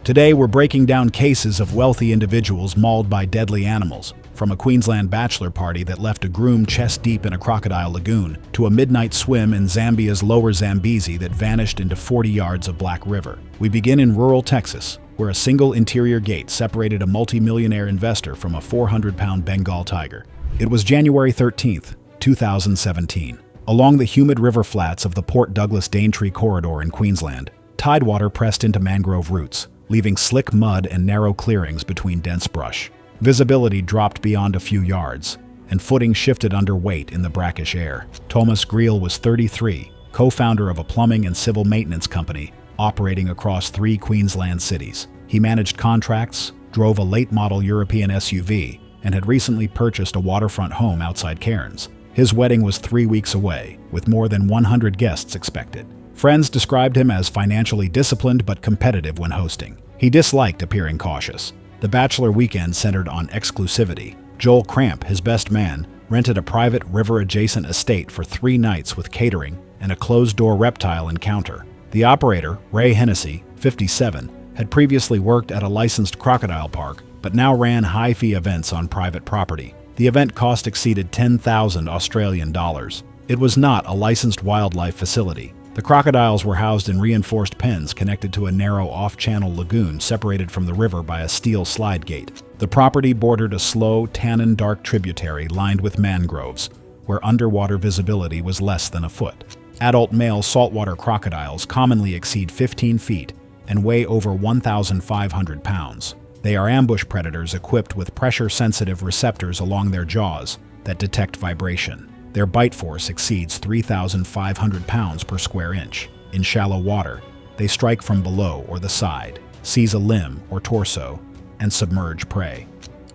Today, we're breaking down cases of wealthy individuals mauled by deadly animals, from a Queensland bachelor party that left a groom chest-deep in a crocodile lagoon, to a midnight swim in Zambia's lower Zambezi that vanished into 40 yards of Black River. We begin in rural Texas, where a single interior gate separated a multi-millionaire investor from a 400-pound Bengal tiger. It was January 13th, 2017. Along the humid river flats of the Port Douglas-Daintree corridor in Queensland, tidewater pressed into mangrove roots, leaving slick mud and narrow clearings between dense brush. Visibility dropped beyond a few yards, and footing shifted under weight in the brackish air. Thomas Greel was 33, co-founder of a plumbing and civil maintenance company operating across 3 Queensland cities. He managed contracts, drove a late-model European SUV, and had recently purchased a waterfront home outside Cairns. His wedding was 3 weeks away, with more than 100 guests expected. Friends described him as financially disciplined but competitive when hosting. He disliked appearing cautious. The bachelor weekend centered on exclusivity. Joel Cramp, his best man, rented a private river-adjacent estate for 3 nights with catering and a closed-door reptile encounter. The operator, Ray Hennessy, 57, had previously worked at a licensed crocodile park, but now ran high-fee events on private property. The event cost exceeded 10,000 Australian dollars. It was not a licensed wildlife facility. The crocodiles were housed in reinforced pens connected to a narrow off-channel lagoon separated from the river by a steel slide gate. The property bordered a slow, tannin-dark tributary lined with mangroves, where underwater visibility was less than a foot. Adult male saltwater crocodiles commonly exceed 15 feet and weigh over 1,500 pounds. They are ambush predators equipped with pressure-sensitive receptors along their jaws that detect vibration. Their bite force exceeds 3,500 pounds per square inch. In shallow water, they strike from below or the side, seize a limb or torso, and submerge prey.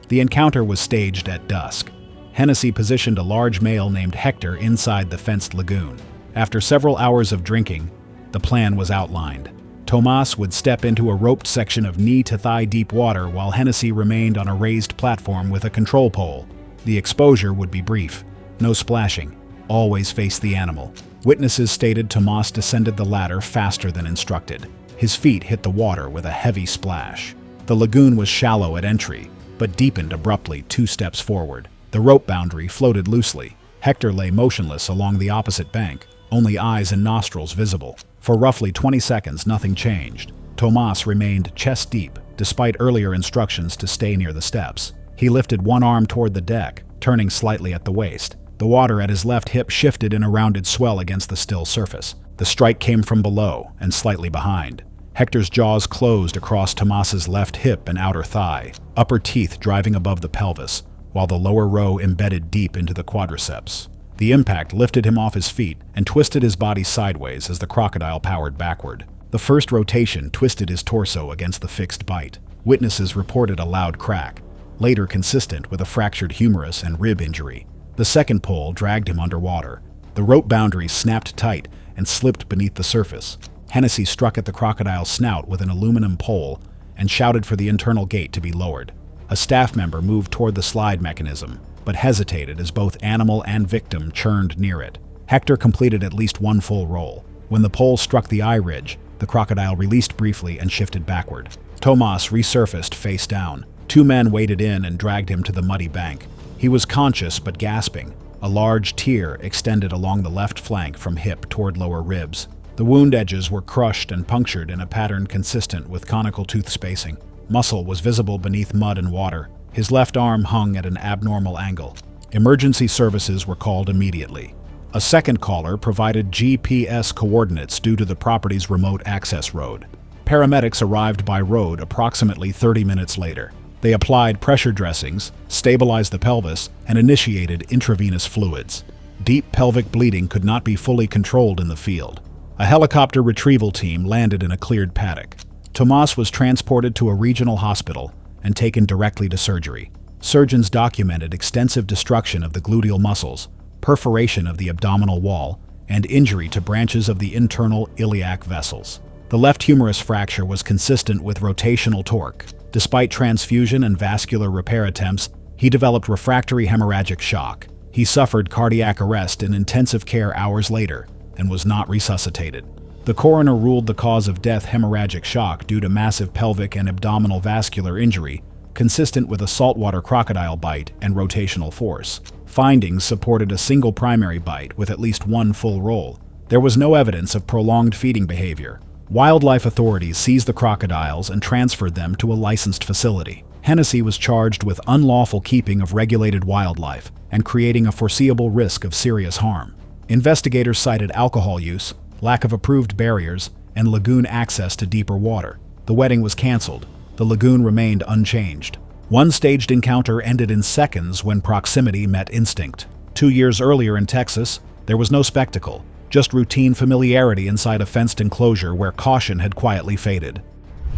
The encounter was staged at dusk. Hennessy positioned a large male named Hector inside the fenced lagoon. After several hours of drinking, the plan was outlined. Tomas would step into a roped section of knee-to-thigh deep water while Hennessy remained on a raised platform with a control pole. The exposure would be brief. No splashing. Always face the animal. Witnesses stated Tomas descended the ladder faster than instructed. His feet hit the water with a heavy splash. The lagoon was shallow at entry, but deepened abruptly 2 steps forward. The rope boundary floated loosely. Hector lay motionless along the opposite bank, only eyes and nostrils visible. For roughly 20 seconds, nothing changed. Tomas remained chest-deep, despite earlier instructions to stay near the steps. He lifted one arm toward the deck, turning slightly at the waist. The water at his left hip shifted in a rounded swell against the still surface. The strike came from below and slightly behind. Hector's jaws closed across Tomas's left hip and outer thigh, upper teeth driving above the pelvis, while the lower row embedded deep into the quadriceps. The impact lifted him off his feet and twisted his body sideways as the crocodile powered backward. The first rotation twisted his torso against the fixed bite. Witnesses reported a loud crack, later consistent with a fractured humerus and rib injury. The second pull dragged him underwater. The rope boundary snapped tight and slipped beneath the surface. Hennessy struck at the crocodile's snout with an aluminum pole and shouted for the internal gate to be lowered. A staff member moved toward the slide mechanism, but hesitated as both animal and victim churned near it. Hector completed at least one full roll. When the pole struck the eye ridge, the crocodile released briefly and shifted backward. Tomas resurfaced face down. 2 men waded in and dragged him to the muddy bank. He was conscious but gasping. A large tear extended along the left flank from hip toward lower ribs. The wound edges were crushed and punctured in a pattern consistent with conical tooth spacing. Muscle was visible beneath mud and water. His left arm hung at an abnormal angle. Emergency services were called immediately. A second caller provided GPS coordinates due to the property's remote access road. Paramedics arrived by road approximately 30 minutes later. They applied pressure dressings, stabilized the pelvis, and initiated intravenous fluids. Deep pelvic bleeding could not be fully controlled in the field. A helicopter retrieval team landed in a cleared paddock. Tomas was transported to a regional hospital and taken directly to surgery. Surgeons documented extensive destruction of the gluteal muscles, perforation of the abdominal wall, and injury to branches of the internal iliac vessels. The left humerus fracture was consistent with rotational torque. Despite transfusion and vascular repair attempts, he developed refractory hemorrhagic shock. He suffered cardiac arrest in intensive care hours later and was not resuscitated. The coroner ruled the cause of death hemorrhagic shock due to massive pelvic and abdominal vascular injury, consistent with a saltwater crocodile bite and rotational force. Findings supported a single primary bite with at least one full roll. There was no evidence of prolonged feeding behavior. Wildlife authorities seized the crocodiles and transferred them to a licensed facility. Hennessy was charged with unlawful keeping of regulated wildlife and creating a foreseeable risk of serious harm. Investigators cited alcohol use, lack of approved barriers, and lagoon access to deeper water. The wedding was canceled. The lagoon remained unchanged. One staged encounter ended in seconds when proximity met instinct. 2 years earlier in Texas, there was no spectacle, just routine familiarity inside a fenced enclosure where caution had quietly faded.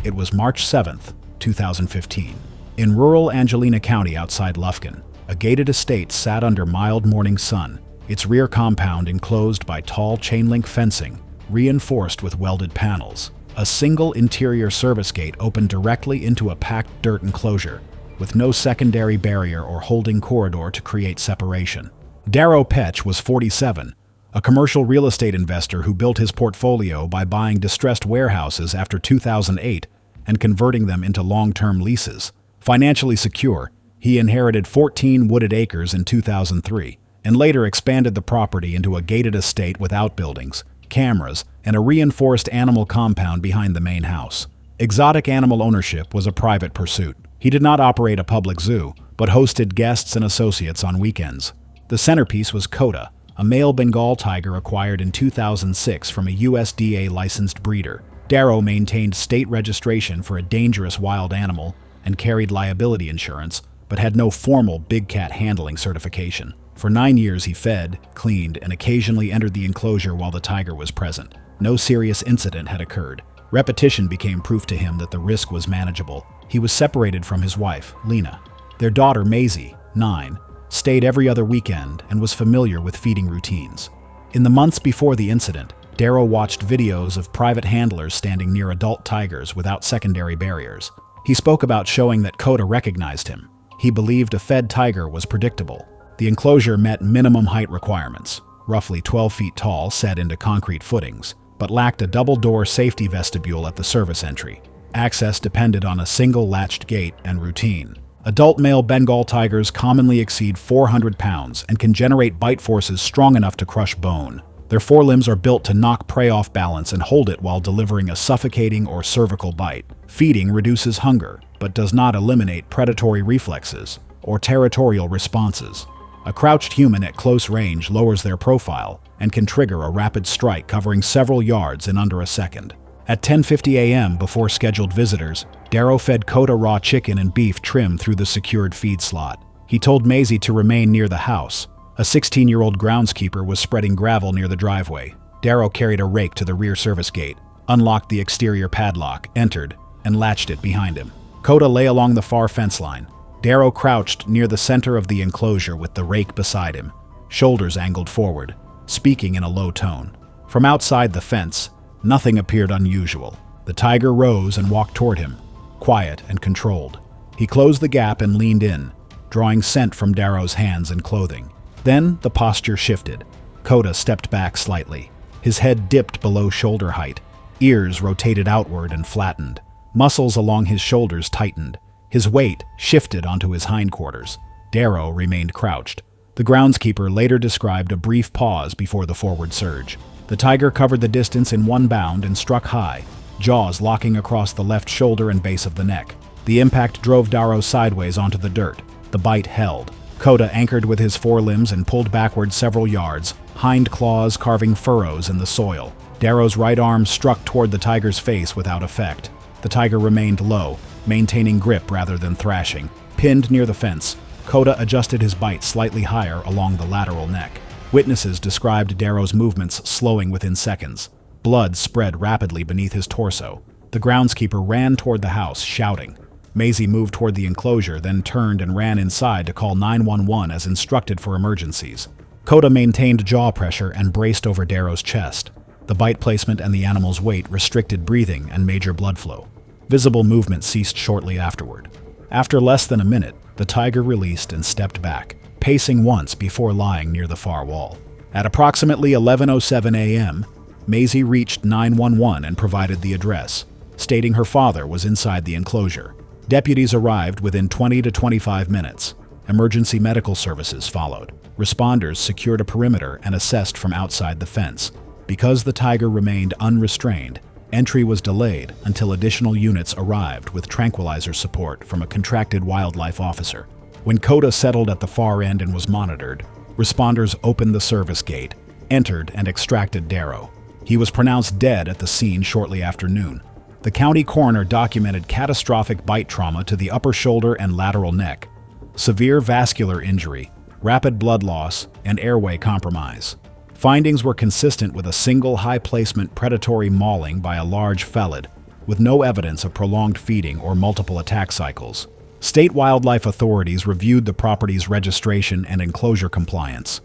It was March 7th, 2015. In rural Angelina County outside Lufkin, a gated estate sat under mild morning sun, its rear compound enclosed by tall chain-link fencing, reinforced with welded panels. A single interior service gate opened directly into a packed dirt enclosure, with no secondary barrier or holding corridor to create separation. Darrow Petch was 47, a commercial real estate investor who built his portfolio by buying distressed warehouses after 2008 and converting them into long-term leases. Financially secure, he inherited 14 wooded acres in 2003 and later expanded the property into a gated estate with outbuildings, cameras, and a reinforced animal compound behind the main house. Exotic animal ownership was a private pursuit. He did not operate a public zoo, but hosted guests and associates on weekends. The centerpiece was Coda, a male Bengal tiger acquired in 2006 from a USDA-licensed breeder. Darrow maintained state registration for a dangerous wild animal and carried liability insurance, but had no formal big cat handling certification. For 9 years he fed, cleaned, and occasionally entered the enclosure while the tiger was present. No serious incident had occurred. Repetition became proof to him that the risk was manageable. He was separated from his wife, Lena. Their daughter, Maisie, 9, stayed every other weekend and was familiar with feeding routines. In the months before the incident, Darrow watched videos of private handlers standing near adult tigers without secondary barriers. He spoke about showing that Coda recognized him. He believed a fed tiger was predictable. The enclosure met minimum height requirements, roughly 12 feet tall set into concrete footings, but lacked a double-door safety vestibule at the service entry. Access depended on a single latched gate and routine. Adult male Bengal tigers commonly exceed 400 pounds and can generate bite forces strong enough to crush bone. Their forelimbs are built to knock prey off balance and hold it while delivering a suffocating or cervical bite. Feeding reduces hunger, but does not eliminate predatory reflexes or territorial responses. A crouched human at close range lowers their profile and can trigger a rapid strike covering several yards in under a second. At 10:50 a.m. before scheduled visitors, Darrow fed Coda raw chicken and beef trim through the secured feed slot. He told Maisie to remain near the house. A 16-year-old groundskeeper was spreading gravel near the driveway. Darrow carried a rake to the rear service gate, unlocked the exterior padlock, entered, and latched it behind him. Coda lay along the far fence line. Darrow crouched near the center of the enclosure with the rake beside him, shoulders angled forward, speaking in a low tone. From outside the fence, nothing appeared unusual. The tiger rose and walked toward him, quiet and controlled. He closed the gap and leaned in, drawing scent from Darrow's hands and clothing. Then the posture shifted. Coda stepped back slightly. His head dipped below shoulder height. Ears rotated outward and flattened. Muscles along his shoulders tightened. His weight shifted onto his hindquarters. Darrow remained crouched. The groundskeeper later described a brief pause before the forward surge. The tiger covered the distance in one bound and struck high, jaws locking across the left shoulder and base of the neck. The impact drove Darrow sideways onto the dirt. The bite held. Coda anchored with his forelimbs and pulled backward several yards, hind claws carving furrows in the soil. Darrow's right arm struck toward the tiger's face without effect. The tiger remained low, maintaining grip rather than thrashing. Pinned near the fence, Coda adjusted his bite slightly higher along the lateral neck. Witnesses described Darrow's movements slowing within seconds. Blood spread rapidly beneath his torso. The groundskeeper ran toward the house, shouting. Maisie moved toward the enclosure, then turned and ran inside to call 911 as instructed for emergencies. Coda maintained jaw pressure and braced over Darrow's chest. The bite placement and the animal's weight restricted breathing and major blood flow. Visible movement ceased shortly afterward. After less than a minute, the tiger released and stepped back, pacing once before lying near the far wall. At approximately 11:07 a.m., Maisie reached 911 and provided the address, stating her father was inside the enclosure. Deputies arrived within 20 to 25 minutes. Emergency medical services followed. Responders secured a perimeter and assessed from outside the fence. Because the tiger remained unrestrained, entry was delayed until additional units arrived with tranquilizer support from a contracted wildlife officer. When Coda settled at the far end and was monitored, responders opened the service gate, entered, and extracted Darrow. He was pronounced dead at the scene shortly after noon. The county coroner documented catastrophic bite trauma to the upper shoulder and lateral neck, severe vascular injury, rapid blood loss, and airway compromise. Findings were consistent with a single high-placement predatory mauling by a large felid, with no evidence of prolonged feeding or multiple attack cycles. State wildlife authorities reviewed the property's registration and enclosure compliance.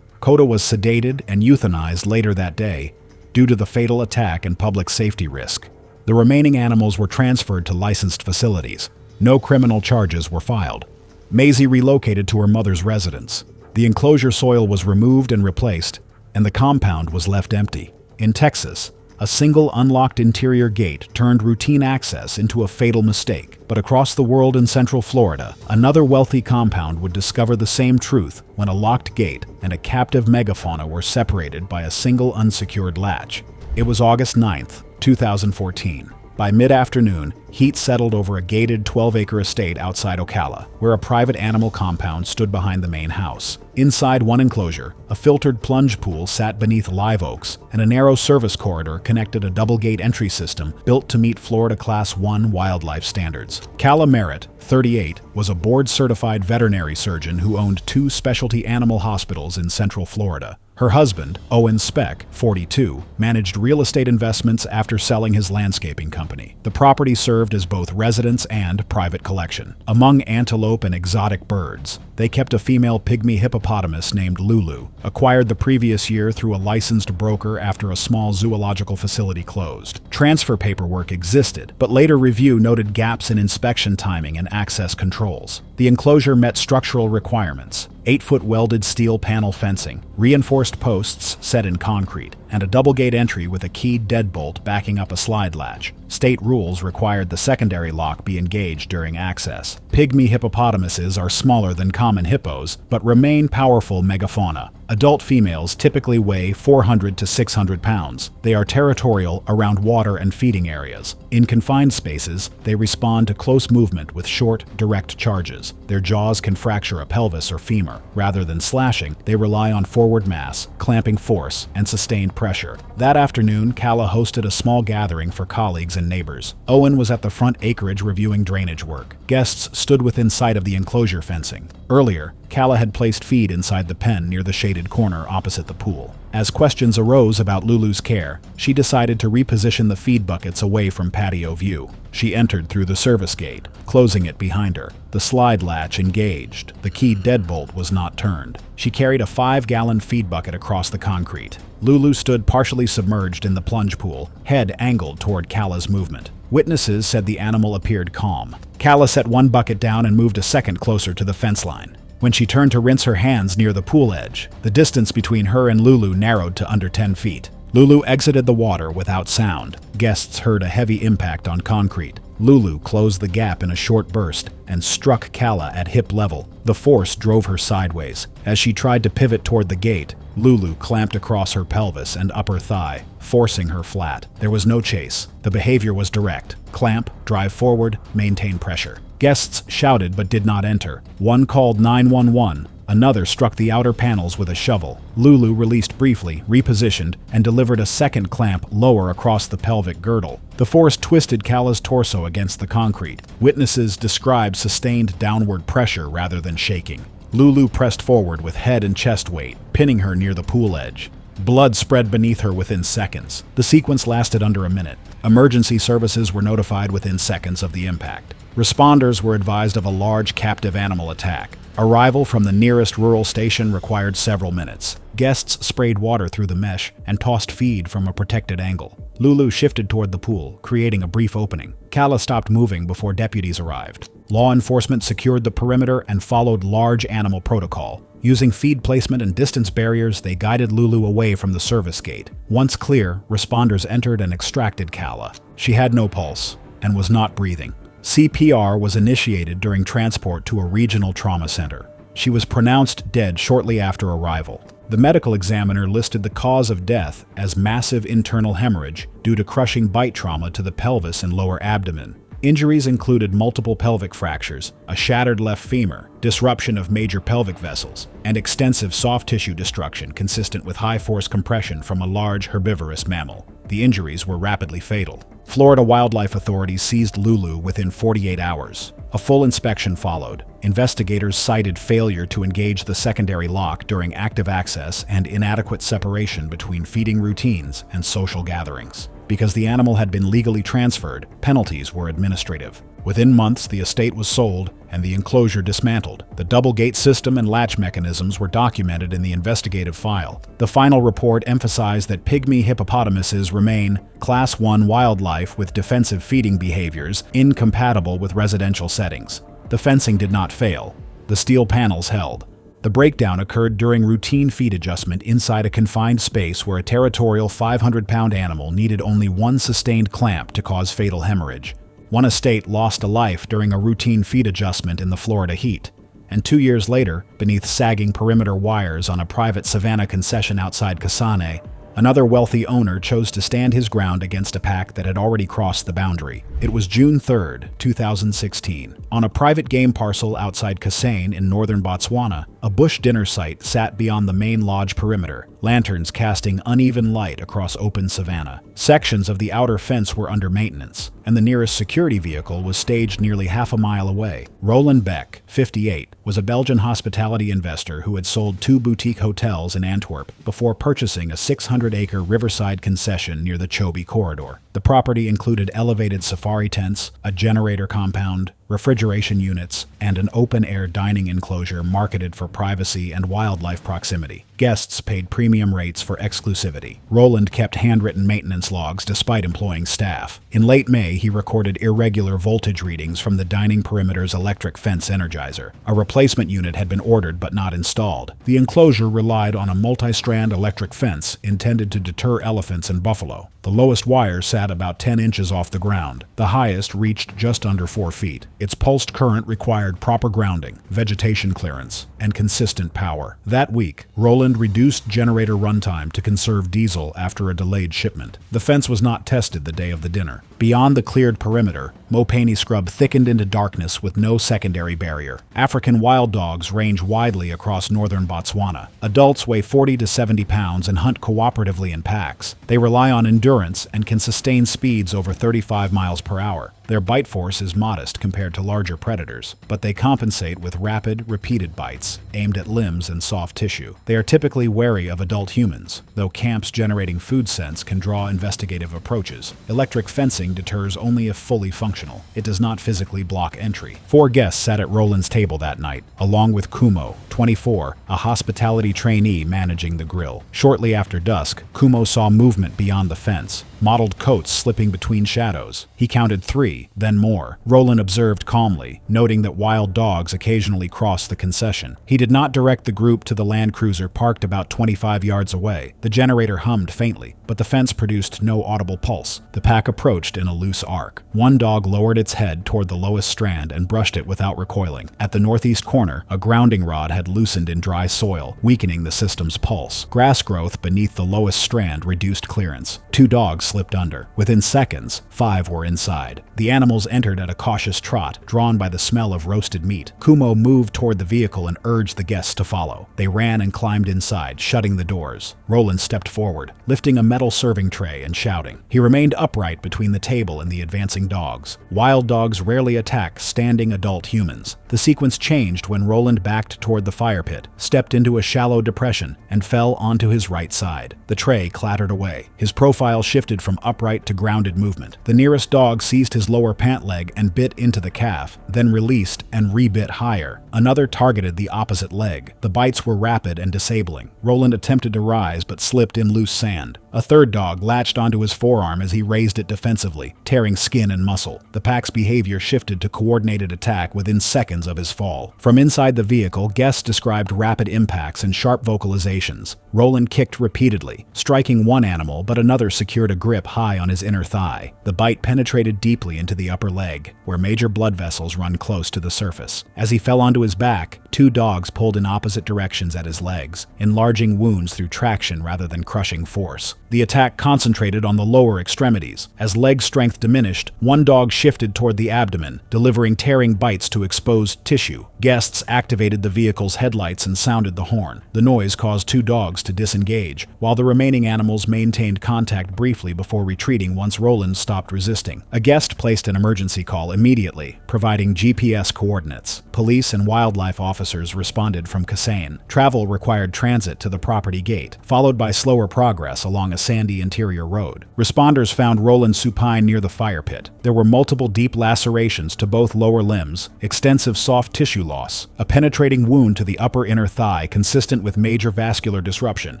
Coda was sedated and euthanized later that day due to the fatal attack and public safety risk. The remaining animals were transferred to licensed facilities. No criminal charges were filed. Maisie relocated to her mother's residence. The enclosure soil was removed and replaced, and the compound was left empty. In Texas, a single unlocked interior gate turned routine access into a fatal mistake. But across the world in Central Florida, another wealthy compound would discover the same truth when a locked gate and a captive megafauna were separated by a single unsecured latch. It was August 9th, 2014. By mid-afternoon, heat settled over a gated 12-acre estate outside Ocala, where a private animal compound stood behind the main house. Inside one enclosure, a filtered plunge pool sat beneath live oaks, and a narrow service corridor connected a double-gate entry system built to meet Florida Class 1 wildlife standards. Calla Merritt, 38, was a board-certified veterinary surgeon who owned 2 specialty animal hospitals in Central Florida. Her husband, Owen Speck, 42, managed real estate investments after selling his landscaping company. The property served as both residence and private collection. Among antelope and exotic birds, they kept a female pygmy hippopotamus named Lulu, acquired the previous year through a licensed broker after a small zoological facility closed. Transfer paperwork existed, but later review noted gaps in inspection timing and access controls. The enclosure met structural requirements: 8-foot welded steel panel fencing, reinforced posts set in concrete, and a double-gate entry with a keyed deadbolt backing up a slide latch. State rules required the secondary lock be engaged during access. Pygmy hippopotamuses are smaller than common hippos, but remain powerful megafauna. Adult females typically weigh 400 to 600 pounds. They are territorial around water and feeding areas. In confined spaces, they respond to close movement with short, direct charges. Their jaws can fracture a pelvis or femur. Rather than slashing, they rely on forward mass, clamping force, and sustained pressure. That afternoon, Calla hosted a small gathering for colleagues and neighbors. Owen was at the front acreage reviewing drainage work. Guests stood within sight of the enclosure fencing. Earlier, Calla had placed feed inside the pen near the shaded corner opposite the pool. As questions arose about Lulu's care, she decided to reposition the feed buckets away from patio view. She entered through the service gate, closing it behind her. The slide latch engaged. The keyed deadbolt was not turned. She carried a 5-gallon feed bucket across the concrete. Lulu stood partially submerged in the plunge pool, head angled toward Calla's movement. Witnesses said the animal appeared calm. Calla set one bucket down and moved a second closer to the fence line. When she turned to rinse her hands near the pool edge, the distance between her and Lulu narrowed to under 10 feet. Lulu exited the water without sound. Guests heard a heavy impact on concrete. Lulu closed the gap in a short burst and struck Calla at hip level. The force drove her sideways. As she tried to pivot toward the gate, Lulu clamped across her pelvis and upper thigh, forcing her flat. There was no chase. The behavior was direct. Clamp, drive forward, maintain pressure. Guests shouted but did not enter. One called 911. Another struck the outer panels with a shovel. Lulu released briefly, repositioned, and delivered a second clamp lower across the pelvic girdle. The force twisted Calla's torso against the concrete. Witnesses described sustained downward pressure rather than shaking. Lulu pressed forward with head and chest weight, pinning her near the pool edge. Blood spread beneath her within seconds. The sequence lasted under a minute. Emergency services were notified within seconds of the impact. Responders were advised of a large captive animal attack. Arrival from the nearest rural station required several minutes. Guests sprayed water through the mesh and tossed feed from a protected angle. Lulu shifted toward the pool, creating a brief opening. Kala stopped moving before deputies arrived. Law enforcement secured the perimeter and followed large animal protocol. Using feed placement and distance barriers, they guided Lulu away from the service gate. Once clear, responders entered and extracted Kala. She had no pulse and was not breathing. CPR was initiated during transport to a regional trauma center. She was pronounced dead shortly after arrival. The medical examiner listed the cause of death as massive internal hemorrhage due to crushing bite trauma to the pelvis and lower abdomen. Injuries included multiple pelvic fractures, a shattered left femur, disruption of major pelvic vessels, and extensive soft tissue destruction consistent with high-force compression from a large herbivorous mammal. The injuries were rapidly fatal. Florida wildlife authorities seized Lulu within 48 hours. A full inspection followed. Investigators cited failure to engage the secondary lock during active access and inadequate separation between feeding routines and social gatherings. Because the animal had been legally transferred, penalties were administrative. Within months, the estate was sold and the enclosure dismantled. The double gate system and latch mechanisms were documented in the investigative file. The final report emphasized that pygmy hippopotamuses remain Class 1 wildlife with defensive feeding behaviors incompatible with residential settings. The fencing did not fail. The steel panels held. The breakdown occurred during routine feed adjustment inside a confined space where a territorial 500-pound animal needed only one sustained clamp to cause fatal hemorrhage. One estate lost a life during a routine feed adjustment in the Florida heat, and 2 years later, beneath sagging perimeter wires on a private savanna concession outside Kasane, another wealthy owner chose to stand his ground against a pack that had already crossed the boundary. It was June 3, 2016. On a private game parcel outside Kasane in northern Botswana, a bush dinner site sat beyond the main lodge perimeter, lanterns casting uneven light across open savanna. Sections of the outer fence were under maintenance, and the nearest security vehicle was staged nearly half a mile away. Roland Beck, 58, was a Belgian hospitality investor who had sold 2 boutique hotels in Antwerp before purchasing a 600-acre riverside concession near the Chobe corridor. The property included elevated safari tents, a generator compound, refrigeration units, and an open-air dining enclosure marketed for privacy and wildlife proximity. Guests paid premium rates for exclusivity. Roland kept handwritten maintenance logs despite employing staff. In late May, he recorded irregular voltage readings from the dining perimeter's electric fence energizer. A replacement unit had been ordered but not installed. The enclosure relied on a multi-strand electric fence intended to deter elephants and buffalo. The lowest wire sat about 10 inches off the ground. The highest reached just under 4 feet. Its pulsed current required proper grounding, vegetation clearance, and consistent power. That week, Roland reduced generator runtime to conserve diesel after a delayed shipment. The fence was not tested the day of the dinner. Beyond the cleared perimeter, Mopane scrub thickened into darkness with no secondary barrier. African wild dogs range widely across northern Botswana. Adults weigh 40 to 70 pounds and hunt cooperatively in packs. They rely on endurance and can sustain speeds over 35 miles per hour. Their bite force is modest compared to larger predators, but they compensate with rapid, repeated bites aimed at limbs and soft tissue. They are typically wary of adult humans, though camps generating food scents can draw investigative approaches. Electric fencing deters only if fully functional. It does not physically block entry. 4 guests sat at Roland's table that night, along with Kumo, 24, a hospitality trainee managing the grill. Shortly after dusk, Kumo saw movement beyond the fence, mottled coats slipping between shadows. He counted 3, then more. Roland observed calmly, noting that wild dogs occasionally crossed the concession. He did not direct the group to the Land Cruiser parked about 25 yards away. The generator hummed faintly, but the fence produced no audible pulse. The pack approached in a loose arc. One dog lowered its head toward the lowest strand and brushed it without recoiling. At the northeast corner, a grounding rod had loosened in dry soil, weakening the system's pulse. Grass growth beneath the lowest strand reduced clearance. 2 dogs slipped under. Within seconds, 5 were inside. The animals entered at a cautious trot, drawn by the smell of roasted meat. Kumo moved toward the vehicle and urged the guests to follow. They ran and climbed inside, shutting the doors. Roland stepped forward, lifting a metal serving tray and shouting. He remained upright between the table and the advancing dogs. Wild dogs rarely attack standing adult humans. The sequence changed when Roland backed toward the fire pit, stepped into a shallow depression, and fell onto his right side. The tray clattered away. His profile shifted from upright to grounded movement. The nearest dog seized his lower pant leg and bit into the calf, then released and re-bit higher. Another targeted the opposite leg. The bites were rapid and disabling. Roland attempted to rise but slipped in loose sand. A third dog latched onto his forearm as he raised it defensively, tearing skin and muscle. The pack's behavior shifted to coordinated attack within seconds of his fall. From inside the vehicle, guests described rapid impacts and sharp vocalizations. Roland kicked repeatedly, striking one animal, but another secured a grip high on his inner thigh. The bite penetrated deeply into the upper leg, where major blood vessels run close to the surface. As he fell onto his back, two dogs pulled in opposite directions at his legs, enlarging wounds through traction rather than crushing force. The attack concentrated on the lower extremities. As leg strength diminished, one dog shifted toward the abdomen, delivering tearing bites to exposed tissue. Guests activated the vehicle's headlights and sounded the horn. The noise caused two dogs to disengage, while the remaining animals maintained contact briefly before retreating once Roland stopped resisting. A guest placed an emergency call immediately, providing GPS coordinates. Police and wildlife officers responded from Kasain. Travel required transit to the property gate, followed by slower progress along a sandy interior road. Responders found Roland supine near the fire pit. There were multiple deep lacerations to both lower limbs, extensive soft tissue loss, a penetrating wound to the upper inner thigh consistent with major vascular disruption,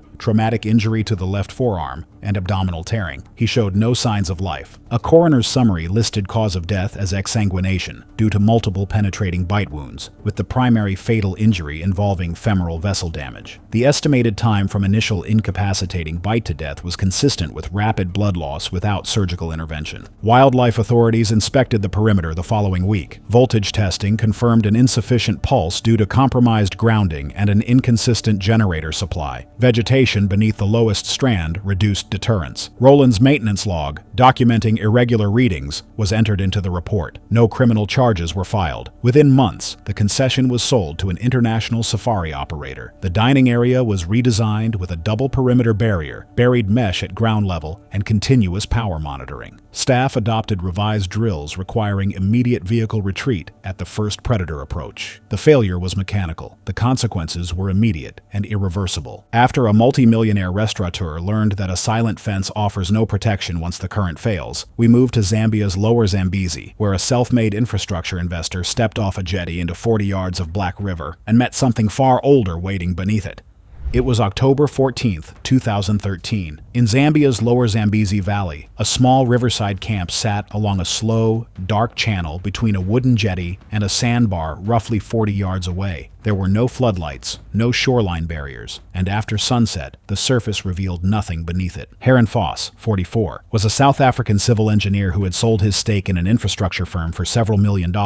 traumatic injury to the left forearm, and abdominal tearing. He showed no signs of life. A coroner's summary listed cause of death as exsanguination due to multiple penetrating bite wounds, with the primary fatal injury involving femoral vessel damage. The estimated time from initial incapacitating bite to death was consistent with rapid blood loss without surgical intervention. Wildlife authorities inspected the perimeter the following week. Voltage testing confirmed an insufficient pulse due to compromised grounding and an inconsistent generator supply. Vegetation beneath the lowest strand reduced deterrence. Roland's maintenance log, documenting irregular readings, was entered into the report. No criminal charges were filed. Within months, the concession was sold to an international safari operator. The dining area was redesigned with a double perimeter barrier, buried mesh at ground level, and continuous power monitoring. Staff adopted revised drills requiring immediate vehicle retreat at the first predator approach. The failure was mechanical. The consequences were immediate and irreversible. After a multi-millionaire restaurateur learned that a silent fence offers no protection once the current fails, we moved to Zambia's lower Zambezi, where a self-made infrastructure investor stepped off a jetty into 40 yards of Black River and met something far older waiting beneath it. It was October 14, 2013. In Zambia's lower Zambezi Valley, a small riverside camp sat along a slow, dark channel between a wooden jetty and a sandbar roughly 40 yards away. There were no floodlights, no shoreline barriers, and after sunset, the surface revealed nothing beneath it. Heron Foss, 44, was a South African civil engineer who had sold his stake in an infrastructure firm for several $1 million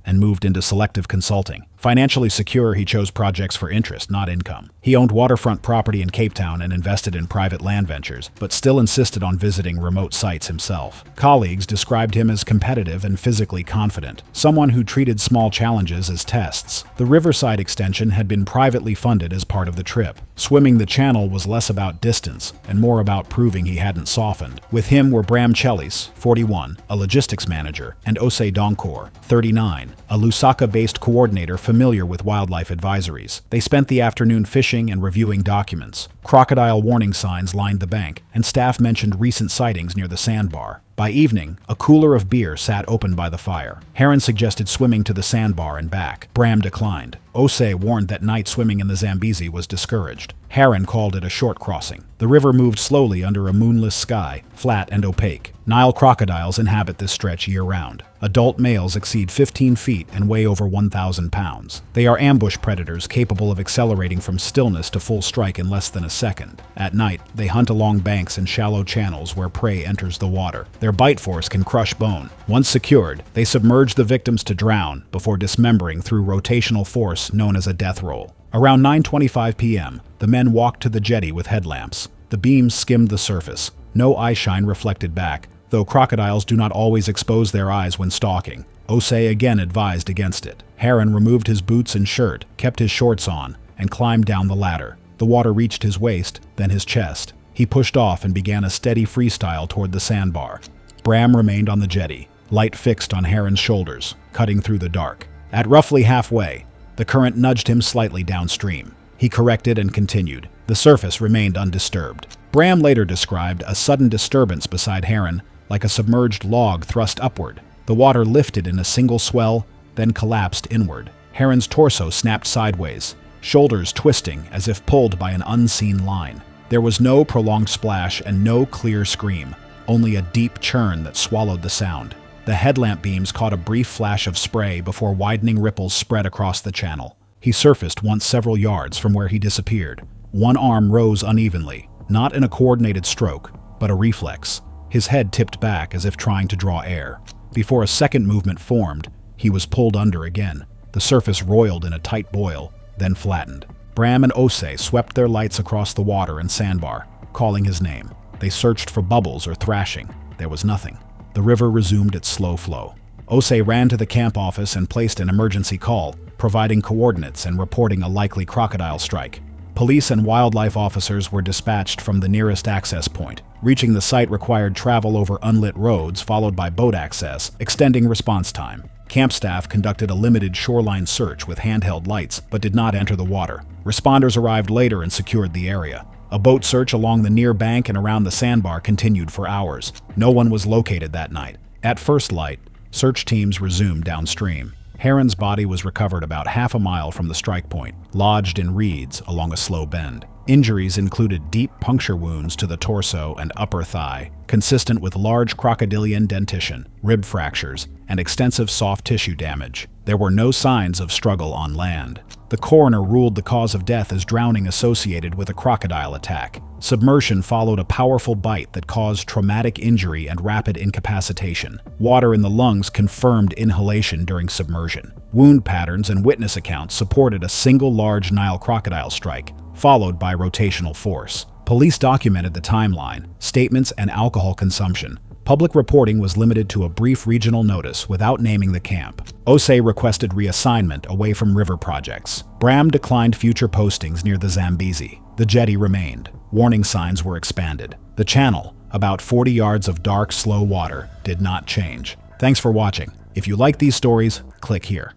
and moved into selective consulting. Financially secure, he chose projects for interest, not income. He owned waterfront property in Cape Town and invested in private land ventures, but still insisted on visiting remote sites himself. Colleagues described him as competitive and physically confident, someone who treated small challenges as tests. The riverside extension had been privately funded as part of the trip. Swimming the channel was less about distance and more about proving he hadn't softened. With him were Bram Chelis, 41, a logistics manager, and Ose Donkor, 39, a Lusaka-based coordinator familiar with wildlife advisories. They spent the afternoon fishing and reviewing documents. Crocodile warning signs lined the bank, and staff mentioned recent sightings near the sandbar. By evening, a cooler of beer sat open by the fire. Heron suggested swimming to the sandbar and back. Bram declined. Ose warned that night swimming in the Zambezi was discouraged. Heron called it a short crossing. The river moved slowly under a moonless sky, flat and opaque. Nile crocodiles inhabit this stretch year-round. Adult males exceed 15 feet and weigh over 1,000 pounds. They are ambush predators capable of accelerating from stillness to full strike in less than a second. At night, they hunt along banks and shallow channels where prey enters the water. Their bite force can crush bone. Once secured, they submerge the victims to drown before dismembering through rotational force known as a death roll. Around 9:25 p.m., the men walked to the jetty with headlamps. The beams skimmed the surface. No eyeshine reflected back, though crocodiles do not always expose their eyes when stalking. Ose again advised against it. Heron removed his boots and shirt, kept his shorts on, and climbed down the ladder. The water reached his waist, then his chest. He pushed off and began a steady freestyle toward the sandbar. Bram remained on the jetty, light fixed on Heron's shoulders, cutting through the dark. At roughly halfway, the current nudged him slightly downstream. He corrected and continued. The surface remained undisturbed. Bram later described a sudden disturbance beside Heron, like a submerged log thrust upward. The water lifted in a single swell, then collapsed inward. Heron's torso snapped sideways, shoulders twisting as if pulled by an unseen line. There was no prolonged splash and no clear scream, only a deep churn that swallowed the sound. The headlamp beams caught a brief flash of spray before widening ripples spread across the channel. He surfaced once several yards from where he disappeared. One arm rose unevenly, not in a coordinated stroke, but a reflex. His head tipped back as if trying to draw air. Before a second movement formed, he was pulled under again. The surface roiled in a tight boil, then flattened. Bram and Osei swept their lights across the water and sandbar, calling his name. They searched for bubbles or thrashing. There was nothing. The river resumed its slow flow. Osei ran to the camp office and placed an emergency call, providing coordinates and reporting a likely crocodile strike. Police and wildlife officers were dispatched from the nearest access point. Reaching the site required travel over unlit roads, followed by boat access, extending response time. Camp staff conducted a limited shoreline search with handheld lights, but did not enter the water. Responders arrived later and secured the area. A boat search along the near bank and around the sandbar continued for hours. No one was located that night. At first light, search teams resumed downstream. Heron's body was recovered about half a mile from the strike point, lodged in reeds along a slow bend. Injuries included deep puncture wounds to the torso and upper thigh, consistent with large crocodilian dentition, rib fractures, and extensive soft tissue damage. There were no signs of struggle on land. The coroner ruled the cause of death as drowning associated with a crocodile attack. Submersion followed a powerful bite that caused traumatic injury and rapid incapacitation. Water in the lungs confirmed inhalation during submersion. Wound patterns and witness accounts supported a single large Nile crocodile strike, followed by rotational force. Police documented the timeline, statements, and alcohol consumption. Public reporting was limited to a brief regional notice without naming the camp. Osei requested reassignment away from river projects. Bram declined future postings near the Zambezi. The jetty remained. Warning signs were expanded. The channel, about 40 yards of dark, slow water, did not change. Thanks for watching. If you like these stories, click here.